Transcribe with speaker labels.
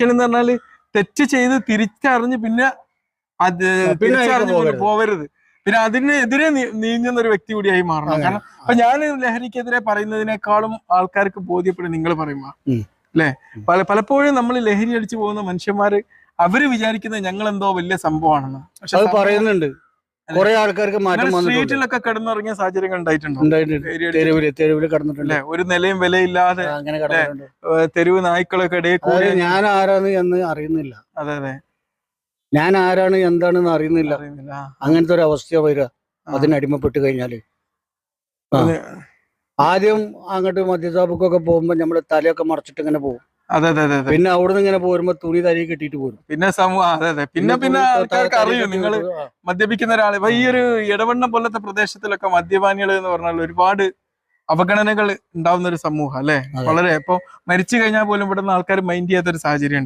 Speaker 1: മനുഷ്യൻ എന്ന് പറഞ്ഞാല് തെറ്റ് ചെയ്ത് തിരിച്ചറിഞ്ഞ് പിന്നെ അത് തിരിച്ചറിഞ്ഞ് പോവരുത്, പിന്നെ അതിനെതിരെ നീങ്ങുന്ന ഒരു വ്യക്തി കൂടിയായി മാറണം. കാരണം അപ്പൊ ഞാൻ ലഹരിക്കെതിരെ പറയുന്നതിനേക്കാളും ആൾക്കാർക്ക് ബോധ്യപ്പെടും നിങ്ങൾ പറയുമ്പോ അല്ലെ. പലപ്പോഴും നമ്മൾ ലഹരി അടിച്ചു പോകുന്ന മനുഷ്യന്മാര് അവര് വിചാരിക്കുന്നത് ഞങ്ങൾ എന്തോ വലിയ സംഭവമാണെന്ന്. പക്ഷെ
Speaker 2: പറയുന്നുണ്ട് കുറെ ആൾക്കാർക്ക്
Speaker 1: സ്ട്രീറ്റിലൊക്കെ കിടന്നിറങ്ങിയ സാഹചര്യങ്ങൾ ഉണ്ടായിട്ടുണ്ടോ?
Speaker 2: കിടന്നിട്ടുണ്ട്.
Speaker 1: ഒരു നിലയും വിലയില്ലാതെ തെരുവ് നായ്ക്കളൊക്കെ ഇടയിൽ കൂടെ.
Speaker 2: ഞാൻ ആരാന്ന് എന്ന് അറിയുന്നില്ല.
Speaker 1: അതെ അതെ,
Speaker 2: ഞാൻ ആരാണ് എന്താണെന്ന് അറിയുന്നില്ല. അങ്ങനത്തെ ഒരു അവസ്ഥ വരിക അതിനടിമപ്പെട്ട് കഴിഞ്ഞാല്. ആദ്യം അങ്ങോട്ട് മദ്യസാബുക്കൊക്കെ പോകുമ്പോ നമ്മള് തലയൊക്കെ മറച്ചിട്ട് ഇങ്ങനെ പോകും.
Speaker 1: അതെ അതെ അതെ.
Speaker 2: പിന്നെ അവിടെ നിന്ന് ഇങ്ങനെ പോരുമ്പോ തുണി തലയിൽ കെട്ടിട്ട് പോരും.
Speaker 1: പിന്നെ സമൂഹം അതെ അതെ, പിന്നെ ആൾക്കാർക്ക് അറിയും നിങ്ങൾ മദ്യപിക്കുന്ന ഒരാള്. ഈ ഒരു ഇടവണ്ണ പോലത്തെ പ്രദേശത്തിലൊക്കെ മദ്യപാനികൾ എന്ന് പറഞ്ഞാൽ ഒരുപാട് അവഗണനകൾ ഉണ്ടാവുന്ന ഒരു സമൂഹം അല്ലെ. വളരെ ഇപ്പൊ മരിച്ചു കഴിഞ്ഞാൽ പോലും ഇവിടുന്ന് ആൾക്കാർ മൈൻഡ് ചെയ്യാത്തൊരു സാഹചര്യം ഉണ്ട്.